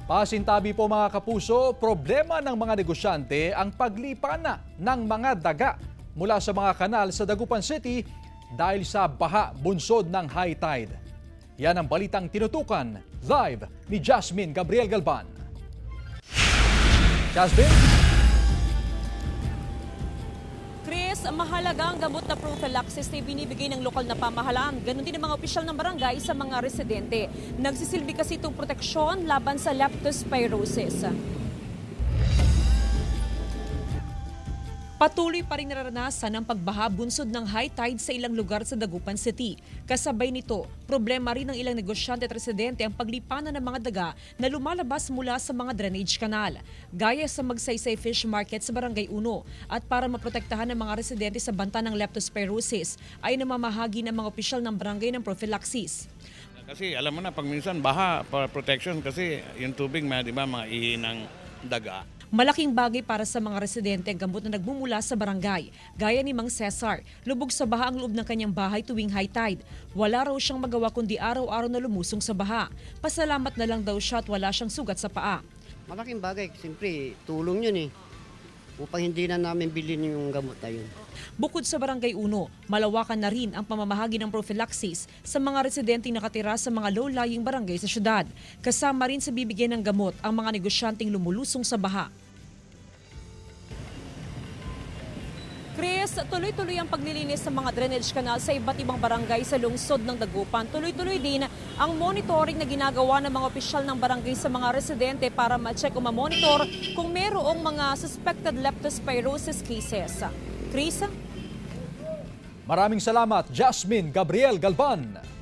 Pasintabi po mga kapuso, problema ng mga negosyante ang paglipa na ng mga daga mula sa mga kanal sa Dagupan City dahil sa baha bunsod ng high tide. Yan ang balitang tinutukan live ni Jasmine Gabriel Galban. Jasmine? Chris, mahalaga ang gamot na prophylaxis na binibigay ng lokal na pamahalaan. Ganon din ang mga opisyal ng barangay sa mga residente. Nagsisilbi kasi itong proteksyon laban sa leptospirosis. Patuloy pa rin nararanasan ang pagbaha bunsod ng high tide sa ilang lugar sa Dagupan City. Kasabay nito, problema rin ng ilang negosyante at residente ang paglipanan ng mga daga na lumalabas mula sa mga drainage canal, gaya sa Magsaysay Fish Market sa Barangay 1. At para maprotektahan ng mga residente sa banta ng leptospirosis, ay namamahagi ng mga opisyal ng barangay ng prophylaxis. Kasi alam mo na, pag minsan baha, para protection kasi yung tubig, di ba, mga ihi ng daga. Malaking bagay para sa mga residente ang gamot na nagmumula sa barangay. Gaya ni Mang Cesar, lubog sa baha ang loob ng kanyang bahay tuwing high tide. Wala raw siyang magawa kundi araw-araw na lumusong sa baha. Pasalamat na lang daw siya at wala siyang sugat sa paa. Malaking bagay, siyempre tulong yun upang hindi na namin bilhin yung gamot na yun. Bukod sa Barangay 1, malawakan na rin ang pamamahagi ng prophylaxis sa mga residenteng nakatira sa mga low-lying barangay sa syudad. Kasama rin sa bibigyan ng gamot ang mga negosyanteng lumulusong sa baha. Chris, tuloy-tuloy ang paglilinis sa mga drainage canal sa iba't ibang barangay sa lungsod ng Dagupan. Tuloy-tuloy din ang monitoring na ginagawa ng mga opisyal ng barangay sa mga residente para ma-check o ma-monitor kung mayroong mga suspected leptospirosis cases. Chris? Maraming salamat, Jasmine Gabriel Galban.